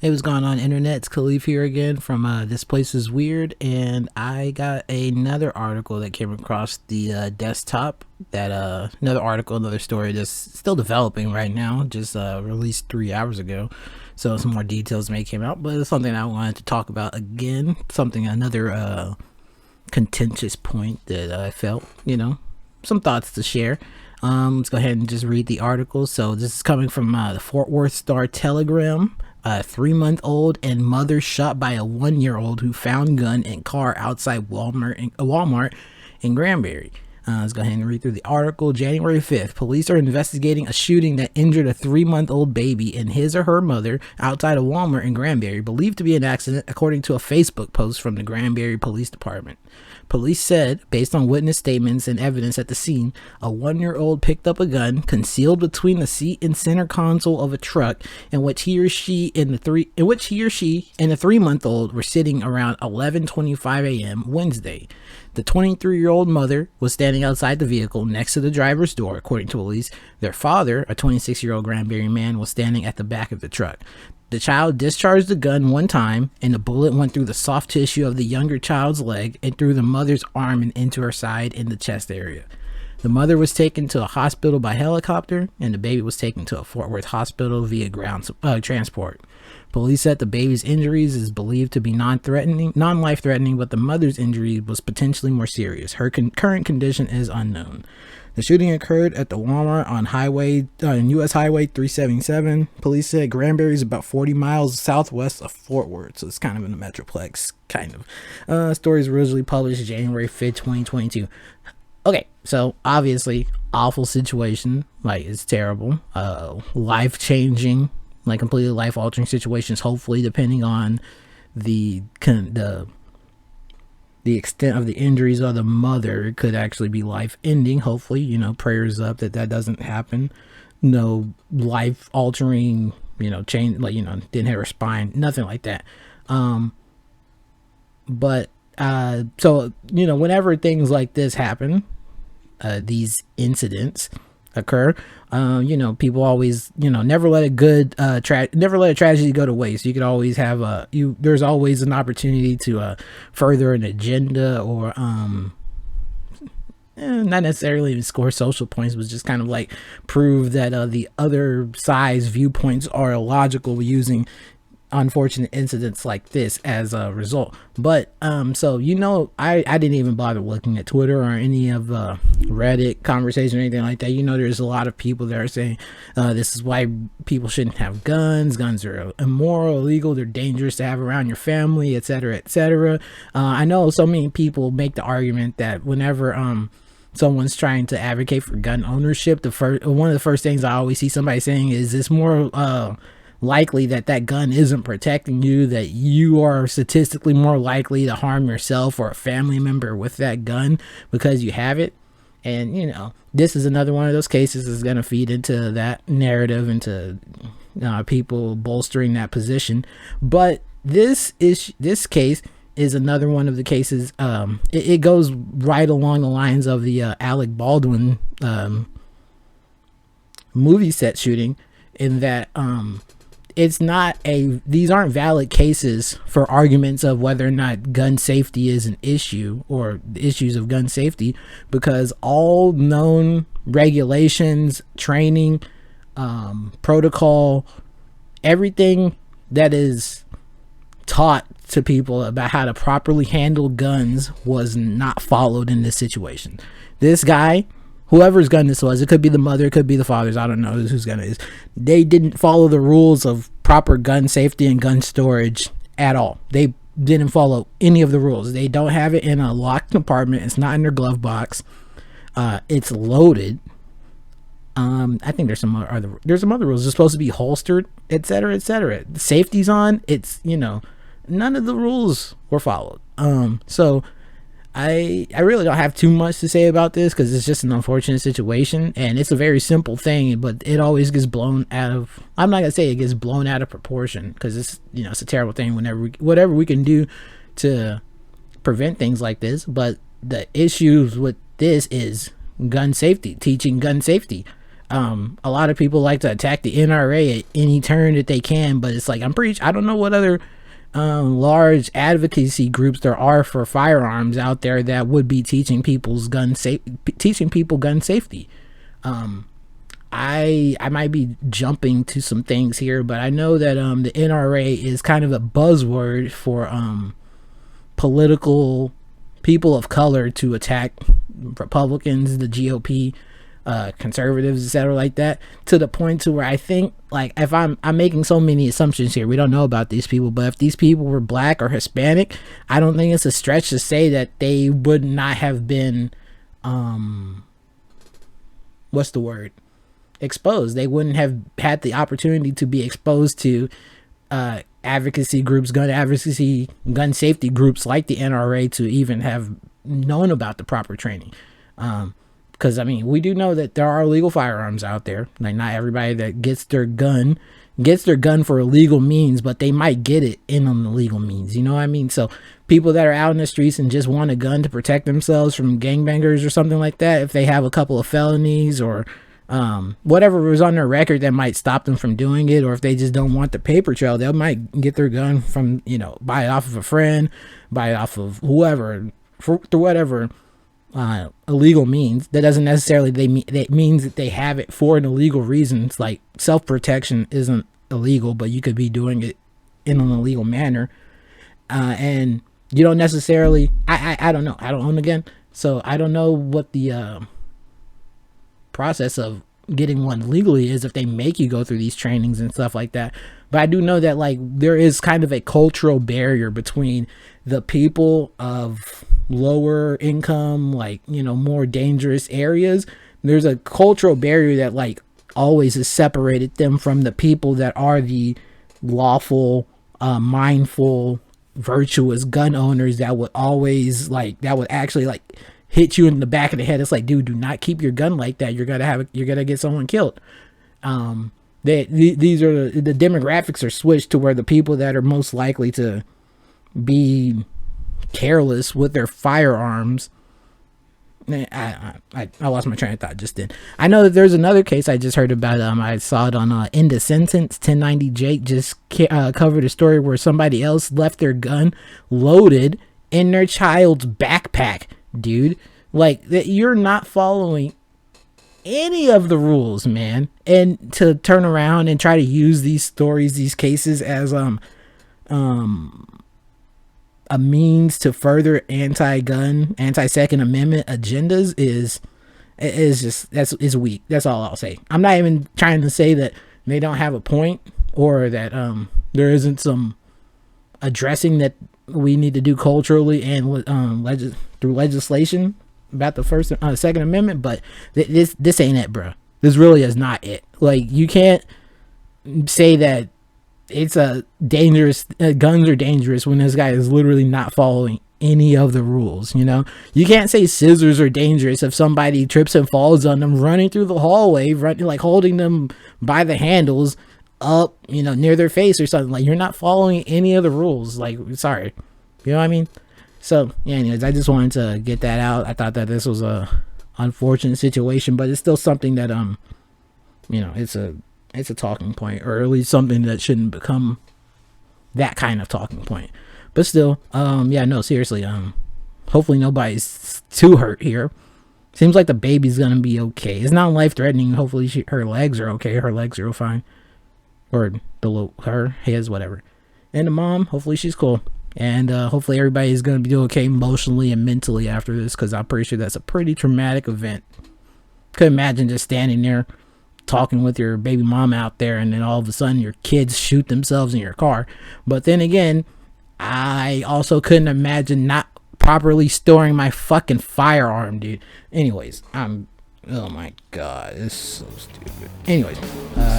Hey, what's going on, internet? It's Khalif here again from This Place Is Weird, and I got another article that came across the desktop. Another article, another story that's still developing right now, just released 3 hours ago. So some more details may came out, but it's something I wanted to talk about again. Another contentious point that I felt, some thoughts to share. Let's go ahead and just read the article. So this is coming from the Fort Worth Star Telegram. A 3-month-old and mother shot by a 1-year-old who found gun in car outside Walmart in Granbury. Let's go ahead and read through the article. January 5th, police are investigating a shooting that injured a 3-month-old baby and his or her mother outside a Walmart in Granbury, believed to be an accident, according to a Facebook post from the Granbury Police Department. Police said, based on witness statements and evidence at the scene, a 1-year-old picked up a gun concealed between the seat and center console of a truck in which he or she and the 3-month-old were sitting around 11:25 a.m. Wednesday. The 23-year-old mother was standing outside the vehicle next to the driver's door, according to police. Their father, a 26-year-old Granbury man, was standing at the back of the truck. The child discharged the gun one time, and the bullet went through the soft tissue of the younger child's leg and through the mother's arm and into her side in the chest area. The mother was taken to a hospital by helicopter, and the baby was taken to a Fort Worth hospital via ground transport. Police said the baby's injuries is believed to be non-life-threatening, but the mother's injury was potentially more serious. Her current condition is unknown. The shooting occurred at the Walmart on U.S. Highway 377. Police said Granbury is about 40 miles southwest of Fort Worth, so it's kind of in the Metroplex, kind of. Stories originally published January 5th, 2022. Okay, so obviously, awful situation. Like, it's terrible. Life-changing, like completely life-altering situations, hopefully, depending on the extent of the injuries of the mother. It could actually be life-ending. Hopefully, prayers up that doesn't happen. No life-altering, change, didn't hit her spine, nothing like that. So whenever things like this happen, these incidents occur, people always, never let a tragedy go to waste. You could always have there's always an opportunity to further an agenda, or not necessarily even score social points, but just kind of like prove that the other side's viewpoints are illogical, using unfortunate incidents like this as a result. But so I didn't even bother looking at Twitter or any of Reddit conversation or anything like that. There's a lot of people that are saying this is why people shouldn't have guns are immoral, illegal, they're dangerous to have around your family, etc., etc. I know so many people make the argument that whenever someone's trying to advocate for gun ownership, one of the first things I always see somebody saying is, it's more likely that gun isn't protecting you, that you are statistically more likely to harm yourself or a family member with that gun because you have it. And this is another one of those cases that's going to feed into that narrative, into people bolstering that position. But this case is another one of the cases. It goes right along the lines of the Alec Baldwin movie set shooting, in that these aren't valid cases for arguments of whether or not gun safety is an issue, or issues of gun safety, because all known regulations, training, protocol, everything that is taught to people about how to properly handle guns was not followed in this situation. This guy, whoever's gun this was, it could be the mother, it could be the father's, I don't know whose gun it is, they didn't follow the rules of proper gun safety and gun storage at all. They didn't follow any of the rules. They don't have it in a locked compartment. It's not in their glove box. It's loaded. I think there's some other rules. It's supposed to be holstered, etc., etc. The safety's on. It's, none of the rules were followed. So I really don't have too much to say about this, because it's just an unfortunate situation, and it's a very simple thing, but it always gets blown out of, I'm not gonna say it gets blown out of proportion, because it's it's a terrible thing whatever we can do to prevent things like this. But the issues with this is gun safety, teaching gun safety. A lot of people like to attack the NRA at any turn that they can, but it's like, I don't know what other large advocacy groups there are for firearms out there that would be teaching people gun safety. I might be jumping to some things here, but I know that the NRA is kind of a buzzword for political people of color to attack Republicans, the GOP, conservatives, etc., like that, to the point to where I think, like, if I'm making so many assumptions here, we don't know about these people, but if these people were black or Hispanic, I don't think it's a stretch to say that they would not have been what's the word, exposed. They wouldn't have had the opportunity to be exposed to advocacy groups, gun safety groups like the NRA, to even have known about the proper training. Because I mean, we do know that there are illegal firearms out there. Like, not everybody that gets their gun for illegal means, but they might get it in an illegal means. You know what I mean? So people that are out in the streets and just want a gun to protect themselves from gangbangers or something like that, if they have a couple of felonies or whatever was on their record that might stop them from doing it, or if they just don't want the paper trail, they might get their gun from, buy it off of a friend, buy it off of whoever, through whatever illegal means. That doesn't necessarily that means that they have it for an illegal reason. It's like self-protection isn't illegal, but you could be doing it in an illegal manner, and you don't necessarily, I don't know, I don't own a gun, so I don't know what the process of getting one legally is, if they make you go through these trainings and stuff like that. But I do know that, like, there is kind of a cultural barrier between the people of lower income, like, more dangerous areas. There's a cultural barrier that, like, always has separated them from the people that are the lawful, mindful, virtuous gun owners that would always, like, that would actually, like, hit you in the back of the head. It's like, dude, do not keep your gun like that. You're gonna get someone killed. These are the demographics are switched to where the people that are most likely to be careless with their firearms. I lost my train of thought just then. I know that there's another case I just heard about. I saw it on End of Sentence. 1090 Jake just covered a story where somebody else left their gun loaded in their child's backpack. Dude, like, that, you're not following any of the rules, man. And to turn around and try to use these stories, these cases, as a means to further anti-gun, anti-Second Amendment agendas is weak. That's all I'll say. I'm not even trying to say that they don't have a point, or that there isn't some addressing that we need to do culturally and through legislation about the Second Amendment, but this ain't it, bro. This really is not it. Like, you can't say that it's a dangerous, guns are dangerous, when this guy is literally not following any of the rules. You can't say scissors are dangerous if somebody trips and falls on them running through the hallway, like holding them by the handles up, near their face or something. Like, you're not following any of the rules. Like, sorry, you know what I mean? So yeah, anyways, I just wanted to get that out. I thought that this was a unfortunate situation, but it's still something that it's a talking point, or at least something that shouldn't become that kind of talking point. But still, yeah, no, seriously, hopefully nobody's too hurt here. Seems like the baby's gonna be okay. It's not life threatening. Hopefully her legs are okay. Her legs are fine, or his, whatever. And the mom, hopefully she's cool. And hopefully everybody's going to be doing okay emotionally and mentally after this, because I'm pretty sure that's a pretty traumatic event. Could imagine just standing there talking with your baby mama out there, and then all of a sudden your kids shoot themselves in your car. But then again, I also couldn't imagine not properly storing my fucking firearm, dude. Anyways, oh my god, it's so stupid. Anyways,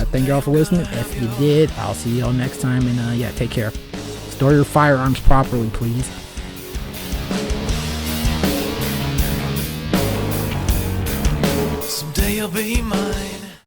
thank you all for listening. If you did, I'll see y'all next time, and yeah, take care. Store your firearms properly, please. Someday you'll be mine.